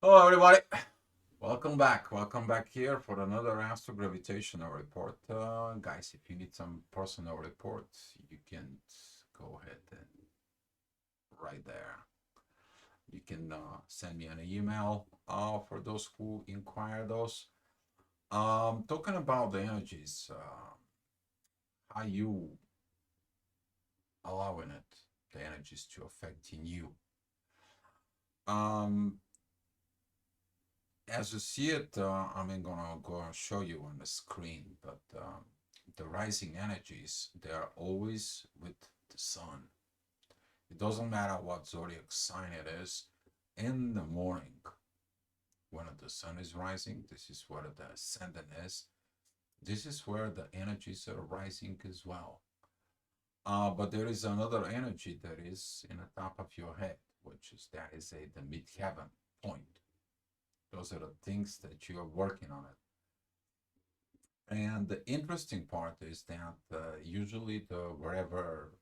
Hello, everybody. Welcome back. Welcome back here for another Astro-Gravitational report. Guys, if you need some personal reports, you can go ahead and right there. You can send me an email for those who inquire those. Talking about the energies, how you allowing it, the energies to affect in you. Um, as you see it, I'm gonna go and show you on the screen, but the rising energies, they are always with the sun. It doesn't matter what zodiac sign it is. In the morning, when the sun is rising, this is where the ascendant is. This is where the energies are rising as well. But there is another energy that is in the top of your head, which is that is the midheaven point. Those are the things that you are working on it. And the interesting part is that usually the wherever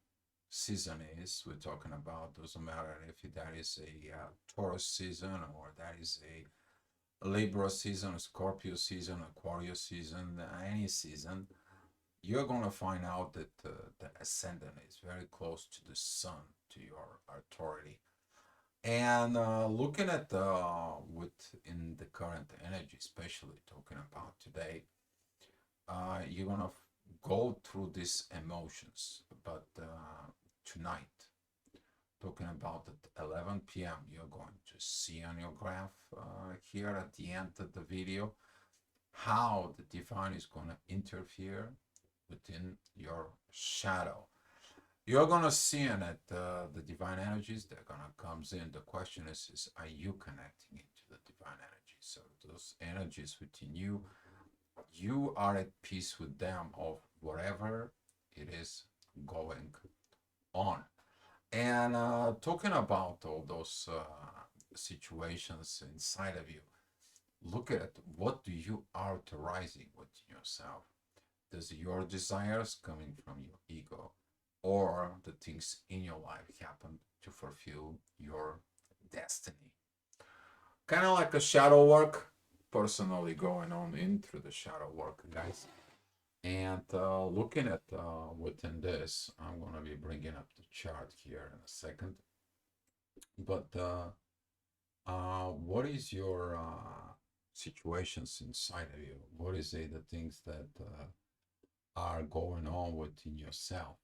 season is, we're talking about, doesn't matter if that is a Taurus season or that is a Libra season, a Scorpio season, Aquarius season, any season, you're going to find out that the ascendant is very close to the sun, to your authority. And looking at within the current energy, especially talking about today, you're gonna go through these emotions. But tonight, talking about at 11 p.m., you're going to see on your graph here at the end of the video how the divine is going to interfere within your shadow. You're going to see in it the divine energies. They're going to comes in. The question is, are you connecting into the divine energy? So those energies within you, you are at peace with them of whatever it is going on. And talking about all those situations inside of you, look at what do you are authorizing within yourself. Does your desires coming from your ego or the things in your life happen to fulfill your destiny? Kind of like a shadow work, personally going on in through the shadow work, guys. And looking at within this, I'm going to be bringing up the chart here in a second. But what is your situations inside of you? What is it, the things that are going on within yourself?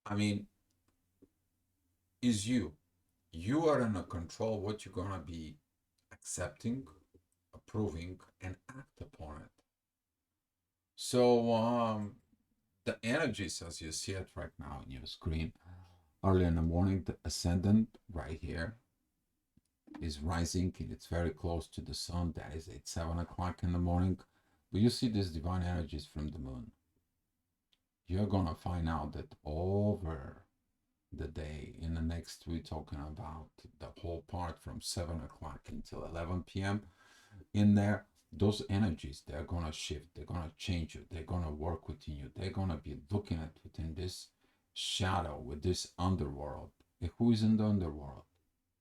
I mean, is you. You are in a control what you're going to be accepting, approving, and act upon it. So the energies as you see it right now on your screen, early in the morning, the ascendant right here is rising and it's very close to the sun. That is at 7 o'clock in the morning. But you see these divine energies from the moon. You're going to find out that over the day in the next, we're talking about the whole part from 7 o'clock until 11 p.m. in there, those energies, they're going to shift, they're going to change you, they're going to work within you, they're going to be looking at within this shadow with this underworld. And who is in the underworld?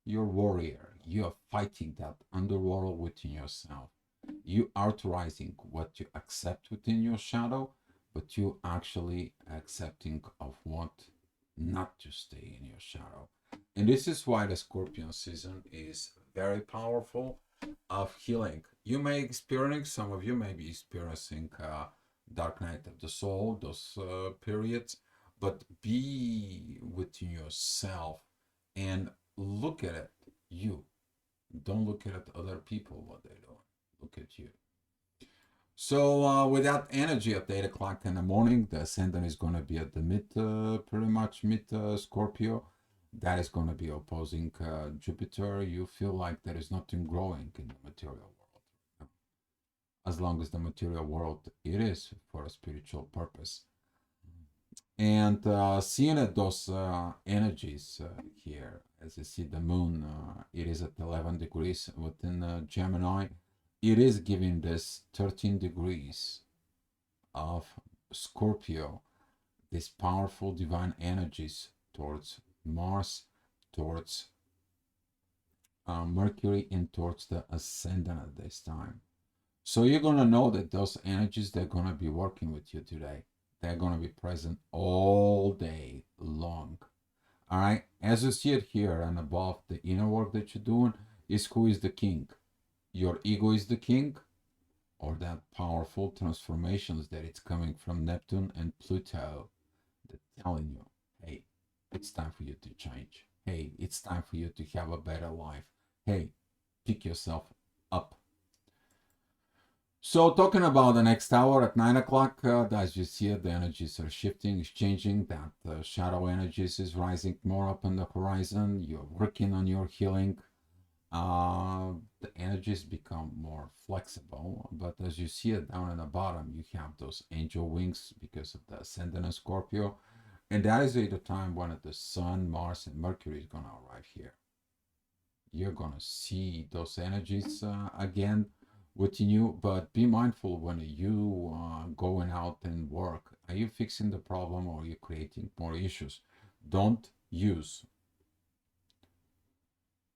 You're warrior. You are fighting that underworld within yourself. You authorizing what you accept within your shadow, but you actually accepting of what not to stay in your shadow. And this is why the Scorpion season is very powerful of healing. You may experience, some of you may be experiencing dark night of the soul, those periods, but be within yourself and look at it, you. Don't look at other people, what they're doing. Look at you. So with that energy at 8 o'clock in the morning, the ascendant is going to be at the pretty much mid Scorpio. That is going to be opposing Jupiter. You feel like there is nothing growing in the material world. As long as the material world, it is for a spiritual purpose. And seeing at those energies here, as you see the moon, it is at 11 degrees within Gemini. It is giving this 13 degrees of Scorpio, these powerful divine energies towards Mars, towards Mercury in towards the ascendant at this time. So you're going to know that those energies, they're going to be working with you today. They're going to be present all day long. All right. As you see it here and above, the inner work that you're doing is who is the king. Your ego is the king, or that powerful transformations that it's coming from Neptune and Pluto that telling you, hey, it's time for you to change. Hey, it's time for you to have a better life. Hey, pick yourself up. So talking about the next hour at 9 o'clock, as you see it, the energies are shifting, is changing. That shadow energies is rising more up on the horizon. You're working on your healing. The energies become more flexible. But as you see it down at the bottom, you have those angel wings because of the ascendant of Scorpio. And that is the time when the Sun, Mars, and Mercury is going to arrive here. You're going to see those energies again within you, but be mindful when you going out and work. Are you fixing the problem or are you creating more issues? Don't use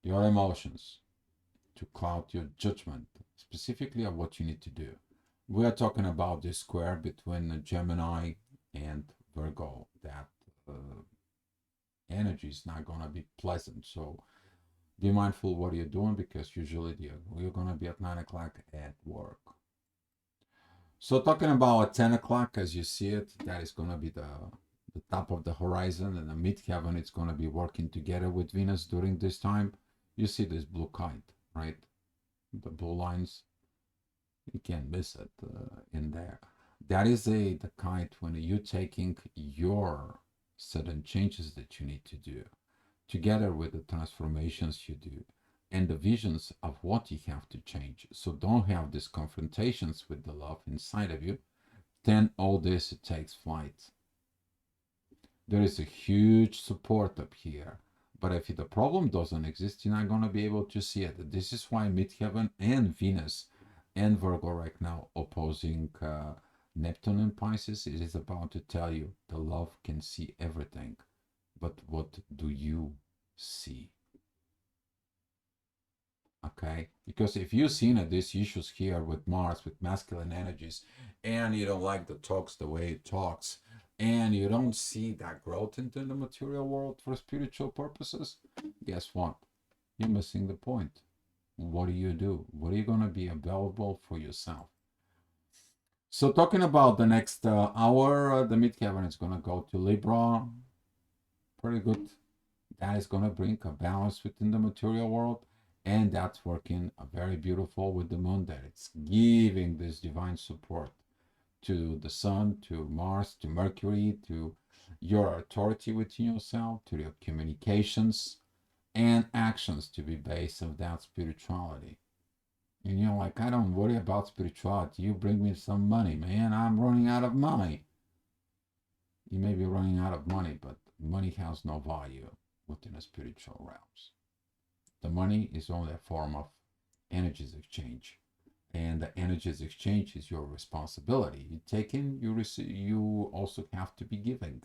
your emotions to cloud your judgment, specifically of what you need to do. We are talking about this square between Gemini and Virgo. That energy is not going to be pleasant. So be mindful what you're doing because usually you're going to be at 9 o'clock at work. So talking about 10 o'clock, as you see it, that is going to be the top of the horizon, and the midheaven, it's going to be working together with Venus during this time. You see this blue kite, right? The blue lines, you can't miss it in there. That is the kite when you're taking your sudden changes that you need to do, together with the transformations you do and the visions of what you have to change. So don't have these confrontations with the love inside of you. Then all this, it takes flight. There is a huge support up here. But if the problem doesn't exist, you're not going to be able to see it. This is why midheaven and Venus and Virgo right now opposing Neptune and Pisces. It is about to tell you the love can see everything. But what do you see? Okay, because if you've seen these issues here with Mars, with masculine energies, and you don't like the talks the way it talks, and you don't see that growth into the material world for spiritual purposes, guess what? You're missing the point. What do? What are you going to be available for yourself? So talking about the next hour, the midheaven is going to go to Libra. Pretty good. That is going to bring a balance within the material world. And that's working very beautiful with the moon, that it's giving this divine support to the sun, to Mars, to Mercury, to your authority within yourself, to your communications and actions to be based on that spirituality. And you're like, I don't worry about spirituality. You bring me some money, man. I'm running out of money. You may be running out of money, but money has no value within the spiritual realms. The money is only a form of energies exchange, and the energies exchange is your responsibility. You take in, you receive. You also have to be giving.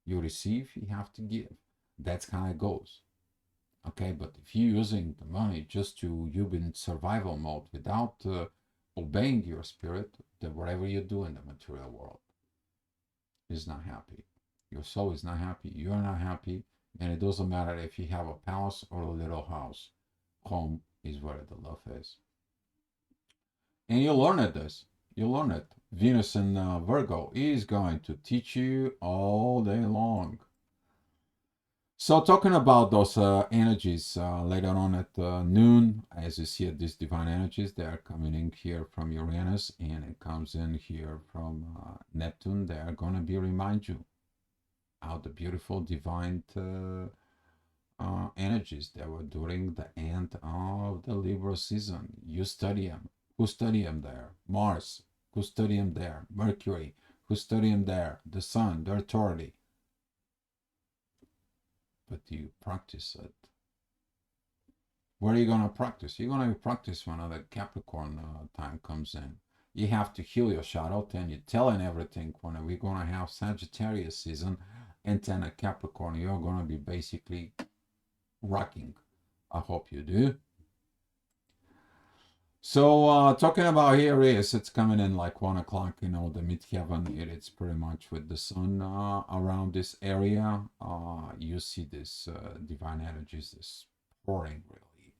You receive, you have to give. That's how it goes. Okay, but if you're using the money just to you've in survival mode without obeying your spirit, then whatever you do in the material world is not happy. Your soul is not happy. You're not happy. And it doesn't matter if you have a palace or a little house. Home is where the love is. And you learn this. You learn it. Venus in Virgo is going to teach you all day long. So talking about those energies later on at noon, as you see these divine energies, they are coming in here from Uranus and it comes in here from Neptune. They are going to be remind you how the beautiful divine energies that were during the end of the Libra season. You study them. Who study them there? Mars. Who study them there? Mercury. Who study them there? The Sun, the authority. But you practice it. Where are you going to practice? You're going to practice when the Capricorn time comes in. You have to heal your shadow, then you're telling everything when we're going to have Sagittarius season, and then a Capricorn, you're going to be basically rocking I hope you do. So talking about here is it's coming in like 1 o'clock, you know, the midheaven. It's pretty much with the sun around this area. You see this divine energies, this pouring really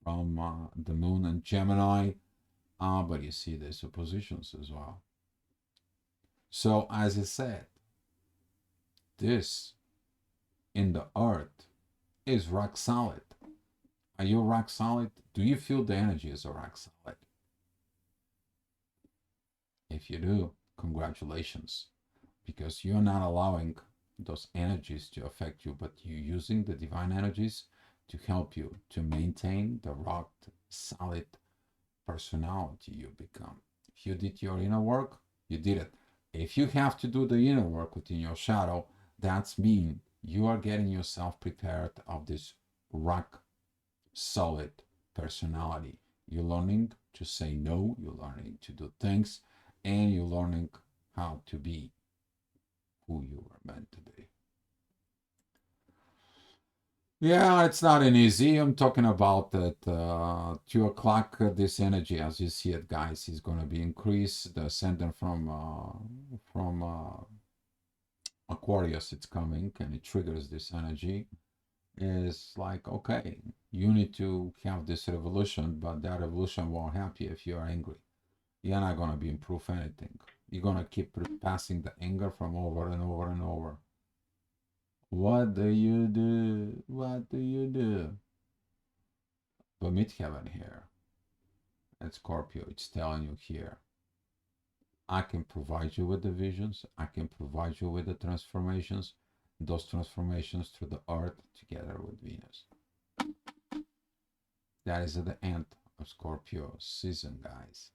from the moon and Gemini. But you see there's oppositions as well. So as I said, this in the earth is rock solid. Are you rock solid? Do you feel the energy is a rock solid? If you do, congratulations, because you're not allowing those energies to affect you, but you're using the divine energies to help you to maintain the rock solid personality you become. If you did your inner work, you did it. If you have to do the inner work within your shadow, that's mean you are getting yourself prepared of this rock solid personality. You're learning to say no, you're learning to do things, and you're learning how to be who you were meant to be. Yeah, it's not an easy. I'm talking about that 2 o'clock, this energy, as you see it, guys, is going to be increased. The ascendant from Aquarius, it's coming, and it triggers this energy. Is like, okay, you need to have this revolution, but that revolution won't help you if you are angry. You're not going to be improve anything. You're going to keep passing the anger from over and over and over. What do you do? What do you do? But midheaven here at Scorpio, it's telling you here, I can provide you with the visions. I can provide you with the transformations. Those transformations through the earth together with Venus. That is at the end of Scorpio season, guys.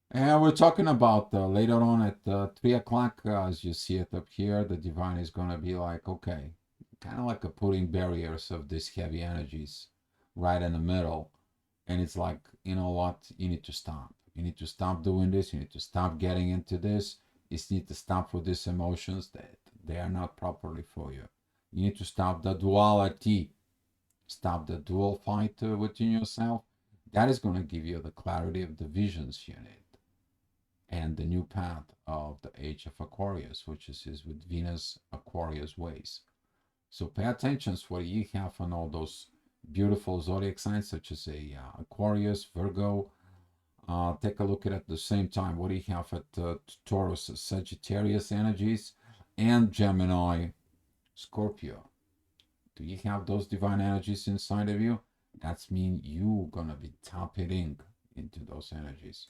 And we're talking about later on at 3 o'clock, as you see it up here, the divine is going to be like, okay, kind of like a putting barriers of these heavy energies right in the middle. And it's like, you know what, you need to stop. You need to stop doing this. You need to stop getting into this. You need to stop with these emotions that they are not properly for you. You need to stop the duality. Stop the dual fight within yourself. That is going to give you the clarity of the visions you need. And the new path of the age of Aquarius, which is with Venus Aquarius ways. So pay attention to what you have on all those beautiful zodiac signs, such as Aquarius, Virgo. Take a look at the same time what do you have at Taurus, Sagittarius energies, and Gemini, Scorpio. Do you have those divine energies inside of you? That's mean you're gonna be tapping into those energies.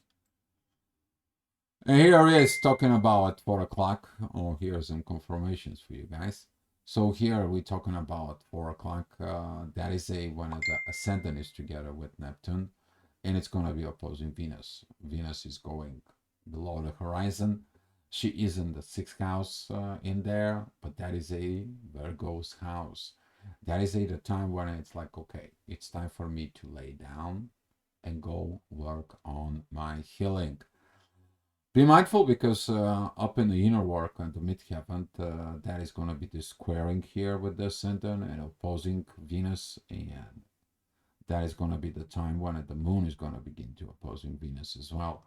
And here he is talking about at 4 o'clock. Oh, here's some confirmations for you guys. So here we're talking about 4 o'clock. That is when the ascendant is together with Neptune, and it's going to be opposing Venus. Venus is going below the horizon. She is in the 6th house in there, but that is a Virgo's house. That is the time when it's like, okay, it's time for me to lay down and go work on my healing. Be mindful because up in the inner work and the midheaven, that is going to be the squaring here with the ascendant and opposing Venus, and that is going to be the time when the moon is going to begin to opposing Venus as well.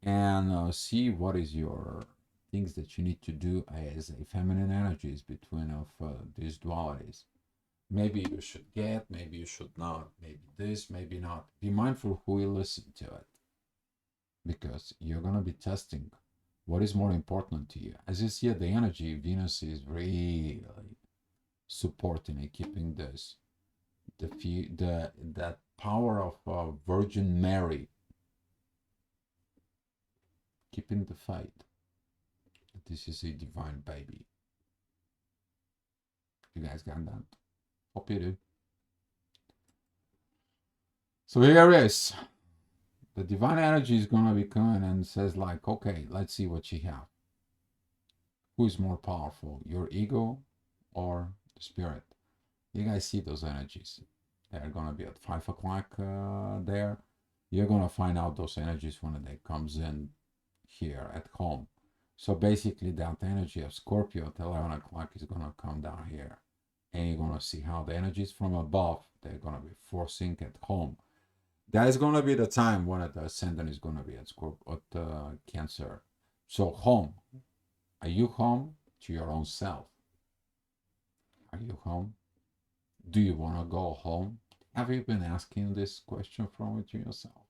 And see what is your things that you need to do as a feminine energies between of these dualities. Maybe you should get, maybe you should not, maybe this, maybe not. Be mindful who you listen to it, because you're going to be testing what is more important to you. As you see the energy, Venus is really supporting and keeping this, that power of Virgin Mary, keeping the faith. This is a divine baby. You guys got that? Hope you do. So here it is. The divine energy is going to be coming and says like, okay, let's see what you have. Who is more powerful, your ego or the spirit? You guys see those energies. They're going to be at 5 o'clock there. You're going to find out those energies when they comes in here at home. So basically that energy of Scorpio at 11 o'clock is going to come down here and you're going to see how the energies from above, they're going to be forcing at home. That is going to be the time when the ascendant is going to be at Cancer. So home, are you home to your own self? Are you home? Do you want to go home? Have you been asking this question from within yourself?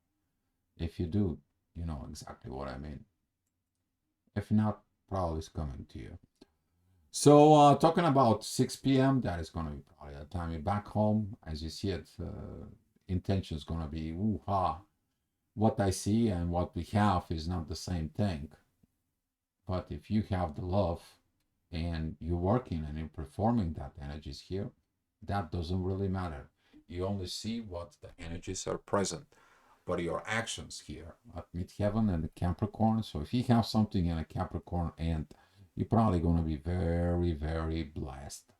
If you do, you know exactly what I mean. If not, probably it's coming to you. So talking about 6 p.m., that is going to be probably the time you're back home. As you see it, intention is going to be, ooh-ha. What I see and what we have is not the same thing. But if you have the love and you're working and you're performing that energies here, that doesn't really matter. You only see what the energies are present, but your actions here at midheaven and the Capricorn. So if you have something in a Capricorn, and you're probably going to be very, very blessed.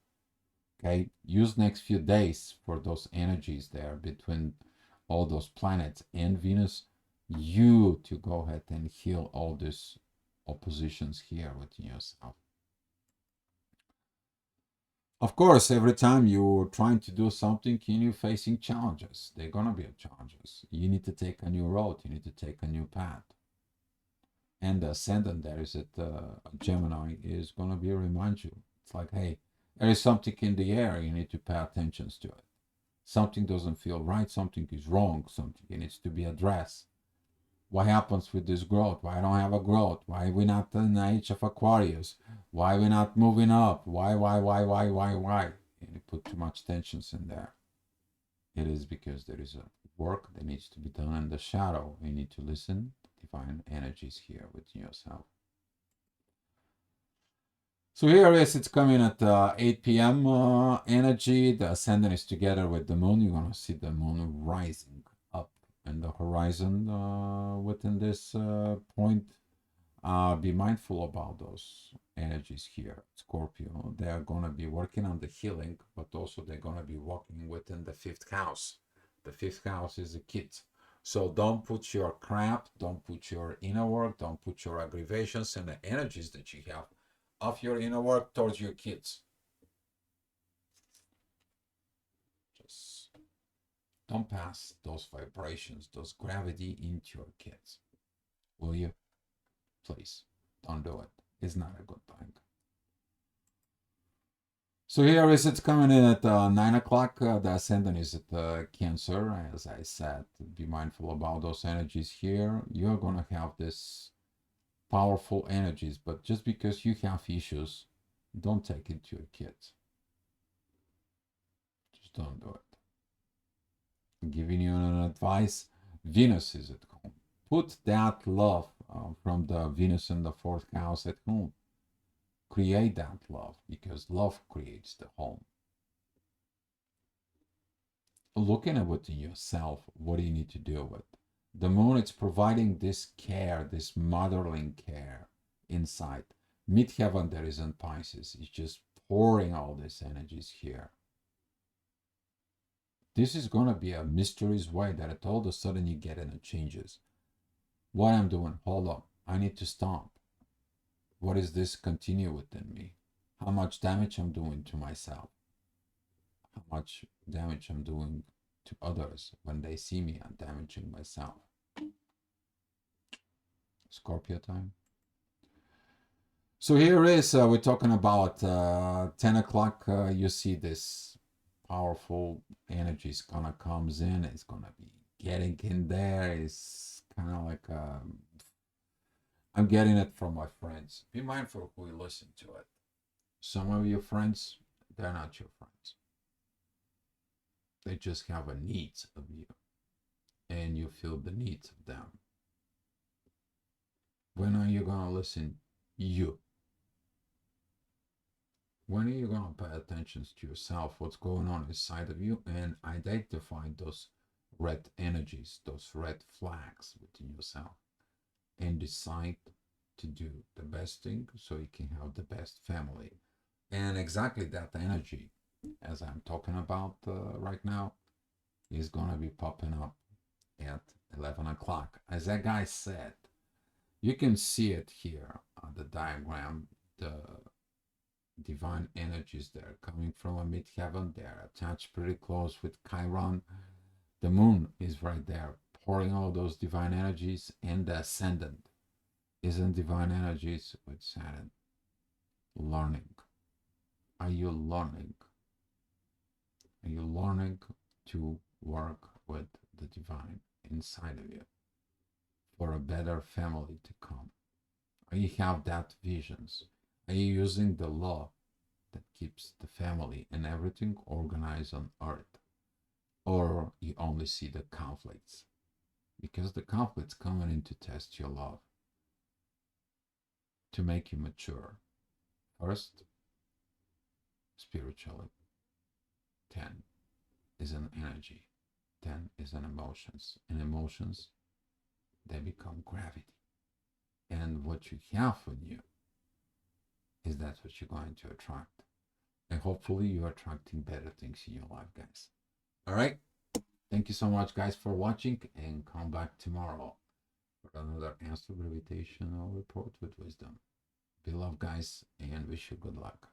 Okay, use next few days for those energies there between all those planets and Venus, you to go ahead and heal all these oppositions here within yourself. Of course, every time you're trying to do something and you're facing challenges, they're going to be challenges. You need to take a new road, you need to take a new path. And the ascendant there is at Gemini is going to be remind you. It's like, hey, there is something in the air, you need to pay attention to it. Something doesn't feel right, something is wrong, something needs to be addressed. What happens with this growth? Why I don't have a growth? Why are we not in the age of Aquarius? Why are we not moving up? Why? And you put too much tensions in there. It is because there is a work that needs to be done in the shadow. You need to listen to divine energies here within yourself. So here is, it's coming at 8 p.m. Energy. The ascendant is together with the moon. You're going to see the moon rising up in the horizon within this point. Be mindful about those energies here, Scorpio. They are going to be working on the healing, but also they're going to be walking within the fifth house. The fifth house is the kids. So don't put your crap, don't put your inner work, don't put your aggravations and the energies that you have of your inner work towards your kids. Just don't pass those vibrations, those gravity into your kids. Will you? Please, don't do it. It's not a good thing. So here is, it's coming in at 9 o'clock. The ascendant is at Cancer. As I said, be mindful about those energies here. You're going to have this powerful energies, but just because you have issues, don't take it to your kids. Just don't do it. I'm giving you an advice. Venus is at home. Put that love from the Venus in the fourth house at home. Create that love, because love creates the home. Looking at within yourself, what do you need to deal with? The moon is providing this care, this motherling care inside. Midheaven there is in Pisces. It's just pouring all these energies here. This is going to be a mysterious way that all of a sudden you get in changes. What I'm doing, hold up, I need to stop. What is this continue within me? How much damage I'm doing to myself? How much damage I'm doing to others when they see me? I'm damaging myself. Scorpio time. So here is, we're talking about 10 o'clock. You see this powerful energy is gonna comes in. It's gonna be getting in there. It's kind of like I'm getting it from my friends. Be mindful who you listen to it. Some of your friends, they're not your friends. They just have a need of you, and you feel the needs of them. When are you gonna listen? You. When are you gonna pay attention to yourself? What's going on inside of you, and identify those red energies, those red flags within yourself, and decide to do the best thing so you can have the best family. And exactly that energy, as I'm talking about right now, is gonna be popping up at 11 o'clock. As that guy said, you can see it here on the diagram. The divine energies that are coming from a midheaven. They are attached pretty close with Chiron. The moon is right there, pouring all those divine energies, and the ascendant is in divine energies with Saturn. Learning. Are you learning? Are you learning to work with the divine inside of you for a better family to come? Are you have that visions? Are you using the law that keeps the family and everything organized on earth? Or you only see the conflicts? Because the conflicts coming in to test your love, to make you mature. First, spiritually. 10 is an energy. 10 is an emotions. And emotions, they become gravity. And what you have in you is that's what you're going to attract. And hopefully you're attracting better things in your life, guys. All right. Thank you so much, guys, for watching, and come back tomorrow for another Astro-Gravitational report with wisdom. Be loved, guys, and wish you good luck.